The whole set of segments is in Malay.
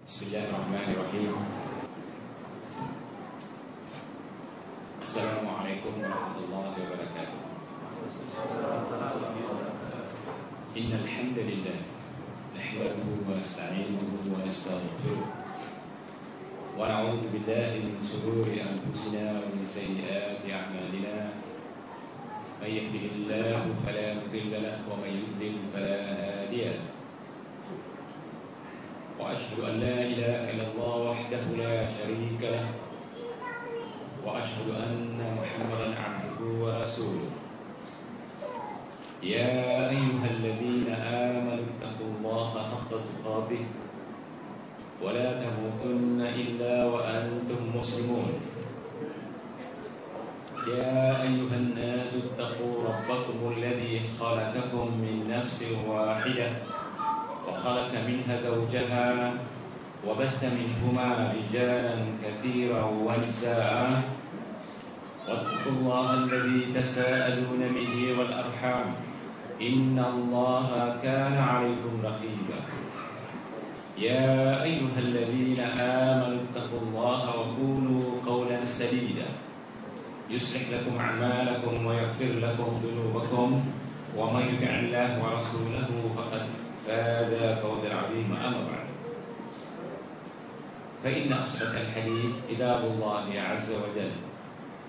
Bismillahirrahmanirrahim. Assalamualaikum warahmatullahi wabarakatuh. Innal hamdalillah nahmaduhu wa nasta'inuhu wa nastaghfiruh wa na'udzu billahi min shururi anfusina wa min sayyiati a'malina. May yahdihillahu fala mudilla lahu wa may yudlil fala hadiya lahu. وأشهد أن لا إله إلا الله وحده لا شريك له وأشهد أن محمدا عبده ورسوله. يا أيها الذين آمنوا اتقوا الله حق تقاته ولا تموتن إلا وأنتم مسلمون. يا أيها الناس اتقوا ربكم الذي خلقكم من نفس واحدة وخلق منها زوجها وبث منهما رجالا كثيرا ونساء واتقوا الله الذي تساءلون به والأرحام إن الله كان عليكم رقيبا. يا أيها الذين آمنوا اتقوا الله وقولوا قولا سديدا يصلح لكم أعمالكم ويغفر لكم ذنوبكم ومن يطع الله ورسوله فقد فاز فوزا عظيما. أما بعد فإن أصدق الحديث كتاب الله عز وجل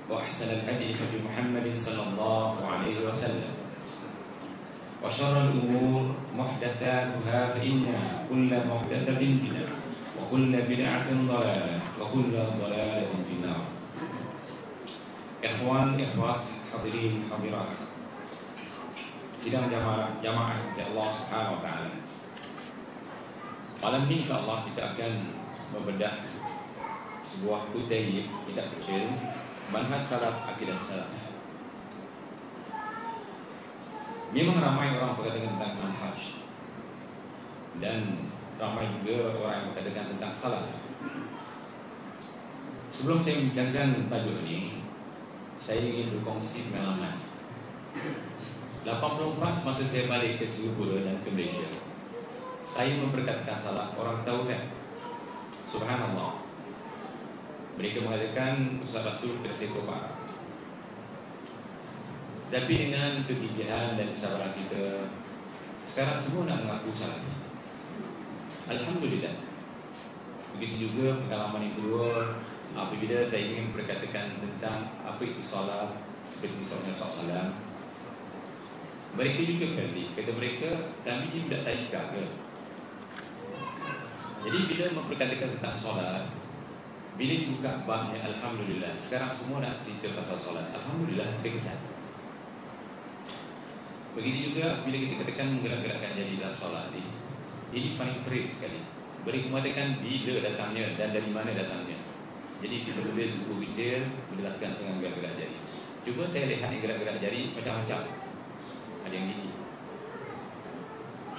وأحسن الهدي هدي محمد صلى الله عليه وسلم وشر الأمور محدثاتها فإن كل محدثة بدعة وكل بدعة ضلالة وكل ضلالة في النار. إخوان إخوات حاضرين حاضرات sidang jamaah dari Allah Subhanahu wa taala. Malam ini insyaallah kita akan membedah sebuah butir tidak kecil manhaj salaf, akidah salaf. Memang ramai orang berkata tentang manhaj dan ramai juga orang yang berkata tentang salaf. Sebelum saya membincangkan tajuk ini, saya ingin berkongsi pengalaman 84 semasa saya balik ke Singapura dan ke Malaysia. Saya memperkatakan salah, orang tahu kan? Subhanallah. Mereka mengatakan Ustaz Rasul kena psikopat. Tapi dengan kegigihan dan kesabaran kita, sekarang semua nak mengaku salah. Alhamdulillah. Begitu juga pengalaman yang kedua, apabila saya ingin memperkatakan tentang apa itu salat, seperti Rasulullah SAW. Mereka juga kata mereka, kami ni budak tarikah ke? Jadi bila memperkatakan tentang solat, bila buka babnya, alhamdulillah, sekarang semua nak cerita pasal solat. Alhamdulillah, berkesan. Begitu juga bila kita katakan menggerak-gerakkan jadi dalam solat ni, ini paling perik sekali. Mereka mengatakan bila datangnya dan dari mana datangnya. Jadi kita tulis buku kecil menjelaskan tentang gerak-gerak jari. Cuba saya lihat yang gerak-gerak jari macam-macam. Ada yang gini.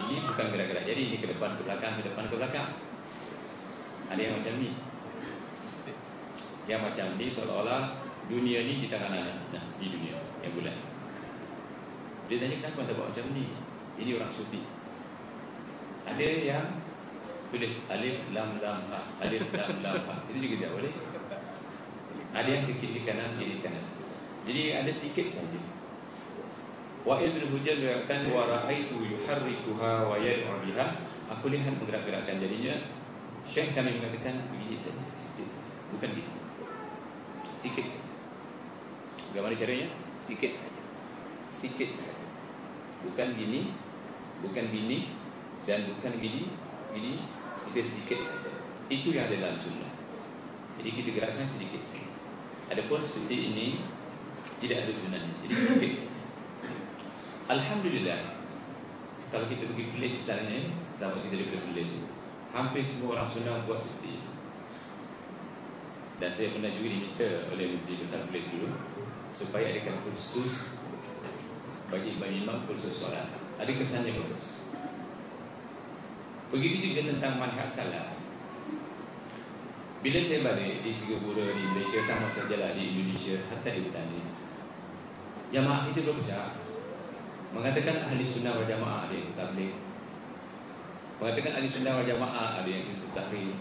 Ini bukan gerak-gerak jari, ini ke depan ke belakang, ke depan ke belakang. Ada yang macam ni. Yang macam ni seolah-olah dunia ni di tangan anak. Nah, di dunia yang bulat. Dia tanya kenapa anda buat macam ni? Ini orang sufi. Ada yang tulis alif lam lam ha, alif lam lam ha. Itu juga tidak boleh. Ada yang ke kiri kanan, kiri kanan. Jadi ada sedikit saja. Wa'il bin Hujjar mengatakan wa ra'aitu yuharrikuha wa yad'u biha. Aku lihat menggerak-gerakkan jadinya. Syekh kami mengatakan begini saja, sikit. Bukan gini. Sikit saja. Bagaimana caranya? Sikit saja. Sikit saja. Bukan gini, bukan gini dan bukan gini, gini. Kita sedikit saja. Itu yang ada dalam sunnah. Jadi kita gerakkan sedikit saja. Adapun seperti ini tidak ada sunnahnya. Jadi sedikit saja. Alhamdulillah. Kalau kita pergi Perlis misalnya, sahabat kita daripada Perlis, hampir semua orang sunnah buat seperti ini. Dan saya pernah juga diminta oleh Menteri Besar Perlis dulu supaya adakan kursus bagi imam, kursus solat. Ada kesannya bagus. Begitu juga tentang manhaj salaf. Bila saya balik di Singapura, di Malaysia, sama sajalah di Indonesia, hatta di Britania, jamaah itu berpecah. Mengatakan ahli sunnah wal jamaah dia tabligh, Mengatakan ahli sunnah wal jamaah ada yang Hizbut Tahrir.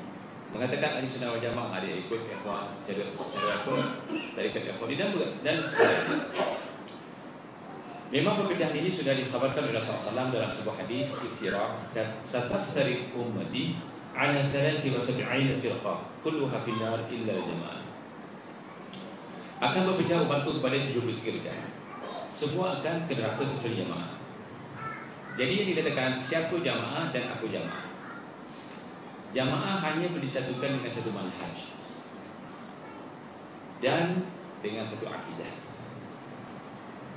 Mengatakan ahli sunnah wal jamaah ada yang ikut ikhwan secara apa? Tarekat ikhwan dan sebagainya. Memang perpecahan ini sudah dikhabarkan oleh Rasulullah SAW dalam sebuah hadis iftiraq, sataftariq ummati ala 73 firqah kulluha fi an-nar illa al-jamaah. Akan berpecah umatku kepada 73 pecahan. Semua akan ke neraka kecuali jamaah. Jadi yang dikatakan siapa jamaah dan apa jamaah? Jamaah hanya disatukan dengan satu manhaj dan dengan satu akidah.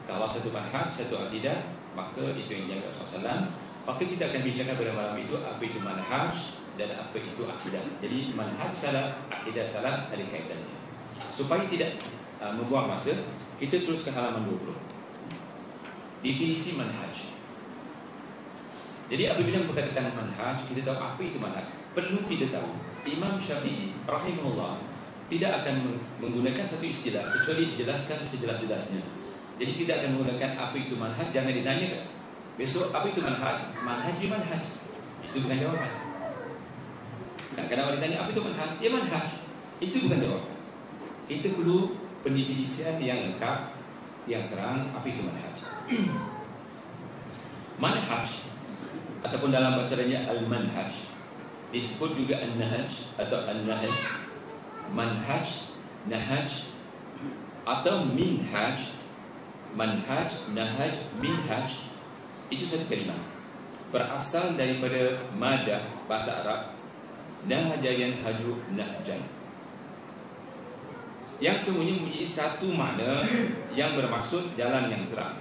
Kalau satu manhaj, satu akidah, maka itu yang dijaga Rasulullah SAW. Maka kita akan bincangkan pada malam itu apa itu manhaj dan apa itu akidah. Jadi manhaj salaf, akidah salaf ada kaitannya. Supaya tidak membuang masa, kita terus ke halaman 20. Definisi manhaj. Jadi apabila berkatakan manhaj, kita tahu apa itu manhaj. Perlu kita tahu, Imam Syafi'i rahimahullah tidak akan menggunakan satu istilah kecuali dijelaskan sejelas-jelasnya. Jadi kita akan menggunakan apa itu manhaj. Jangan ditanya besok apa itu manhaj. Manhaj ya manhaj. Itu bukan jawaban. Kadang-kadang orang ditanya apa itu manhaj. Ya manhaj. Itu bukan jawaban. Itu perlu pendefinisian yang lengkap, yang terang apa itu manhaj. Manhaj ataupun dalam bahasa lainnya al-manhaj disebut juga an-nahaj atau an-nahaj, manhaj, nahaj atau minhaj. Manhaj, nahaj, minhaj itu satu kalimah berasal daripada madah bahasa Arab nahaja yanhaju nahjan, yang semuanya mempunyai satu makna yang bermaksud jalan yang terang.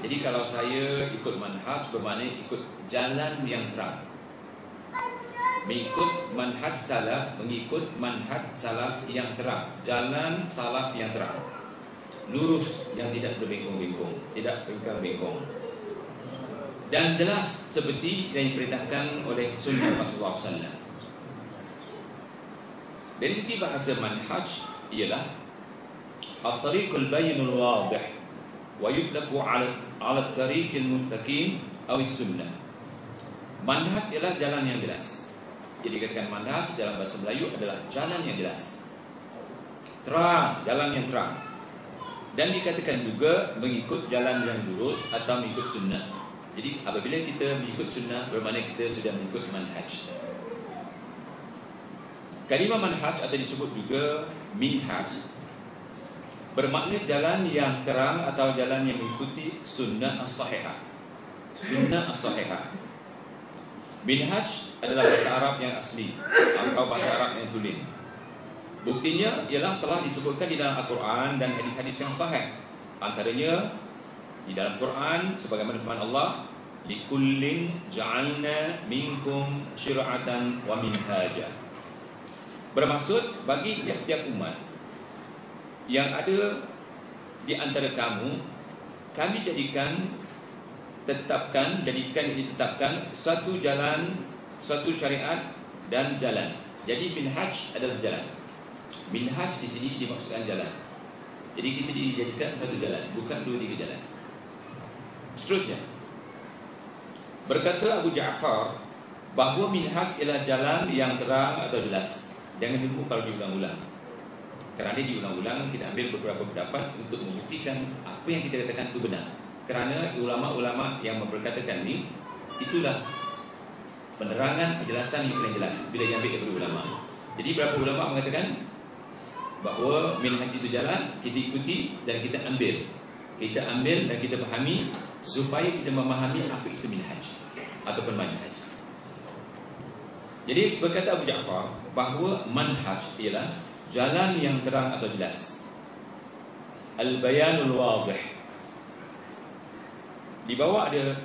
Jadi kalau saya ikut manhaj bermakna ikut jalan yang terang. Mengikut manhaj salaf, mengikut manhaj salaf yang terang, jalan salaf yang terang, lurus yang tidak berbengkong-bengkong, tidak bengkong-bengkong, dan jelas seperti yang diperintahkan oleh sunnah Rasulullah SAW. Dari segi bahasa manhaj ialah at-tariqul bayyinul wadih wa yutlaqu 'ala at-tariqil mustaqim aw as-sunnah. Manhaj ialah jalan yang jelas. Jadi dikatakan manhaj dalam bahasa Melayu adalah jalan yang jelas, terang, jalan yang terang. Dan dikatakan juga mengikut jalan yang lurus atau mengikut sunnah. Jadi apabila kita mengikut sunnah, bermakna kita sudah mengikut manhaj. Kalimah manhaj atau disebut juga minhaj bermakna jalan yang terang atau jalan yang mengikuti sunnah as-sahihah. Sunnah as-sahihah. Minhaj adalah bahasa Arab yang asli atau bahasa Arab yang tulen. Buktinya ialah telah disebutkan di dalam Al-Quran dan hadis-hadis yang sahih. Antaranya di dalam Quran sebagaimana firman Allah, likullin ja'alna minkum syir'atan wa minhaja. Bermaksud bagi tiap-tiap umat yang ada di antara kamu, kami jadikan ditetapkan satu jalan, satu syariat dan jalan. Jadi minhaj adalah jalan. Minhaj di sini dimaksudkan jalan. Jadi kita dijadikan satu jalan, bukan 2-3 jalan. Seterusnya, berkata Abu Ja'far bahawa minhaj ialah jalan yang terang atau jelas. Jangan lupa kalau diulang-ulang. Kerana diulang-ulang kita ambil beberapa pendapat untuk membuktikan apa yang kita katakan itu benar. Kerana ulama-ulama yang memperkatakan ini, itulah penerangan penjelasan yang paling jelas bila diambil daripada ulama. Jadi berapa ulama mengatakan bahawa minhaj itu jalan, kita ikuti dan kita ambil. Kita ambil dan kita fahami supaya kita memahami apa itu minhaj ataupun manhaj. Jadi berkata Abu Ja'far bahawa manhaj ialah jalan yang terang atau jelas. Al-bayanul wadih. Di bawah ada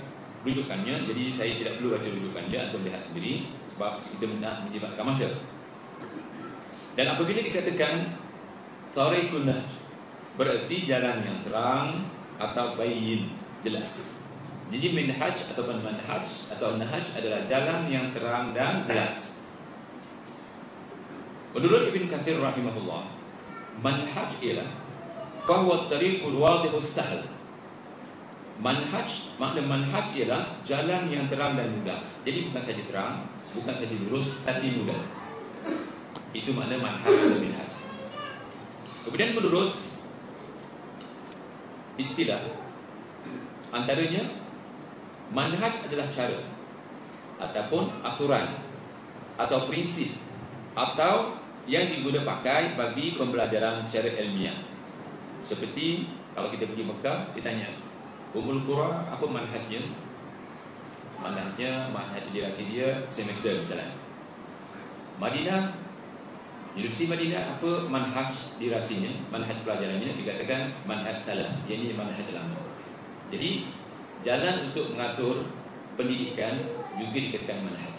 rujukannya, jadi saya tidak perlu baca rujukannya atau lihat sendiri sebab kita nak menjimatkan masa. Dan apabila dikatakan tariqun nahj, berarti jalan yang terang atau bayyin, jelas. Jadi minhaj ataupun manhaj atau nahaj adalah jalan yang terang dan jelas. Menurut Ibn Katsir rahimahullah, manhaj ialah bahwa tariqul wadihus sahl. Manhaj, makna manhaj ialah jalan yang terang dan mudah. Jadi bukan saja terang, bukan saja lurus, tapi mudah. Itu makna manhaj dan minhaj. Kemudian menurut istilah, antaranya manhaj adalah cara ataupun aturan atau prinsip atau yang digunakan pakai bagi pembelajaran secara ilmiah. Seperti kalau kita pergi Mekah, ditanya Ummul Qura apa manhajnya? Manhaj dirasi dia semester misalnya. Madinah, Universiti Madinah apa manhaj dirasinya? Manhaj pelajarannya dikatakan manhaj salaf, iaitu manhaj lama. Jadi jalan untuk mengatur pendidikan juga dikatakan manhaj.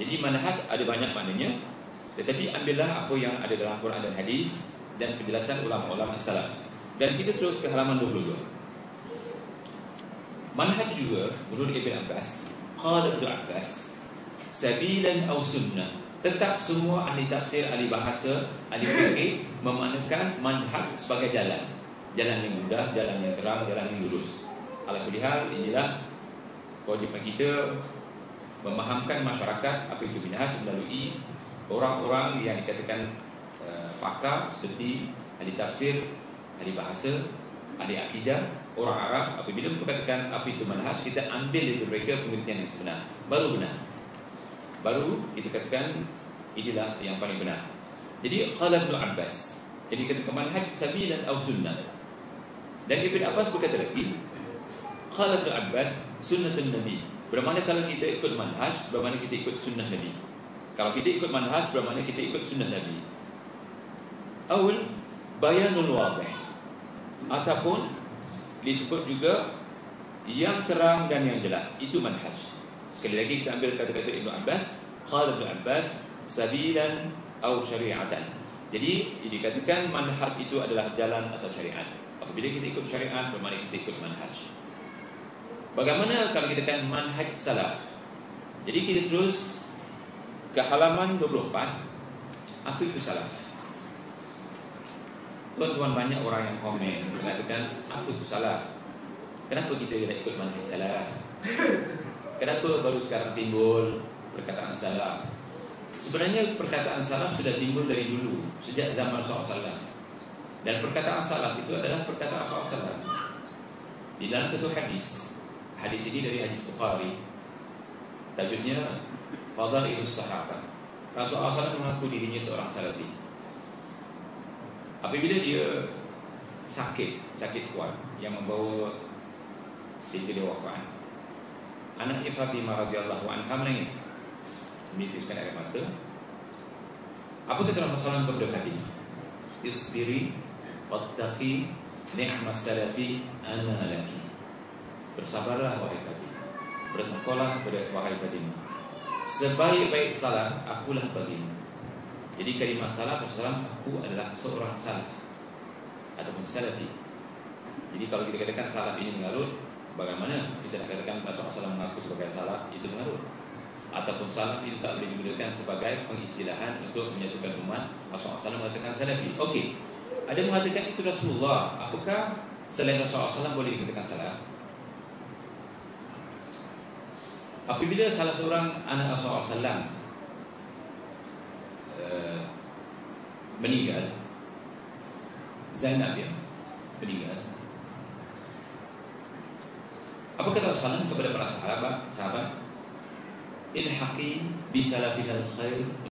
Jadi manhaj ada banyak maknanya, tetapi ambillah apa yang ada dalam Quran dan hadis dan penjelasan ulama-ulama salaf. Dan kita terus ke halaman 22. Manhaj juga menurut Ibn Abbas, qala Ibn Abbas, sabilan aw sunnah. Tetap semua ahli tafsir, ahli bahasa, ahli fikih memaknakan manhaj sebagai jalan. Jalan yang mudah, jalan yang terang, jalan yang lurus. Ala kulli hal, inilah kewajipan kita memahamkan masyarakat apa itu manhaj melalui orang-orang yang dikatakan pakar seperti ahli tafsir, ahli bahasa, ahli akidah, orang Arab. Apabila memperkatakan apa itu manhaj, kita ambil dari mereka pengertian yang sebenar, baru benar. Baru kita katakan inilah yang paling benar. Jadi qala Ibn Abbas, jadi kata manhaj sabilan aw sunnah. Dan Ibn Abbas berkata lagi, qala Ibn Abbas sunnatun Nabi. Bermakna kalau kita ikut manhaj, bermakna kita ikut sunnah Nabi. Kalau kita ikut manhaj, bermakna kita ikut sunnah Nabi. Awal bayanul wadih, ataupun disebut juga yang terang dan yang jelas, itu manhaj. Sekali lagi kita ambil kata-kata Ibn Abbas, qala Ibn Abbas sabilan atau syari'atan. Jadi dikatakan manhaj itu adalah jalan atau syariat. Apabila kita ikut syariat, bermakna kita ikut manhaj. Bagaimana kalau kita katakan manhaj salaf? Jadi kita terus ke halaman 24. Apa itu salaf? Tuan-tuan, banyak orang yang komen mengatakan apa itu salaf? Kenapa kita tidak ikut manhaj salaf? Kenapa baru sekarang timbul perkataan salaf? Sebenarnya perkataan salaf sudah timbul dari dulu, sejak zaman Rasulullah SAW. Dan perkataan salaf itu adalah perkataan Rasulullah SAW. Di dalam satu hadis, hadis ini dari hadis Bukhari, tajuknya Fadailus Sahabah. Rasulullah SAW mengaku dirinya seorang salafi. Apabila dia sakit kuat yang membawa sehingga dia wafat, anaknya Fatimah radhiyallahu anha menangis, menitiskan air mata. Apa kata Rasulullah SAW kepada Fatimah? Isbiri wattaqi ni'mas salafi ana laki. Bersabarlah wahai Fatimah, bertakwalah kepada wahai Fatimah, sebaik-baik salaf akulah bagimu. Jadi kalimah salaf Rasulullah, aku adalah seorang salaf ataupun salafi. Jadi kalau kita katakan salaf ini mengarut, bagaimana kita nak katakan Rasulullah SAW mengaku sebagai salaf itu mengarut? Ataupun salaf itu tak boleh digunakan sebagai pengistilahan untuk menyatukan umat. Rasulullah SAW mengatakan salafi. Okey, ada mengatakan itu Rasulullah. Apakah selain Rasulullah SAW boleh dikatakan salaf? Apabila salah seorang anak Rasulullah SAW meninggal, Zainab ya meninggal, apa kata Rasulullah kepada para sahabat? Ilhaqi bi salafinal khair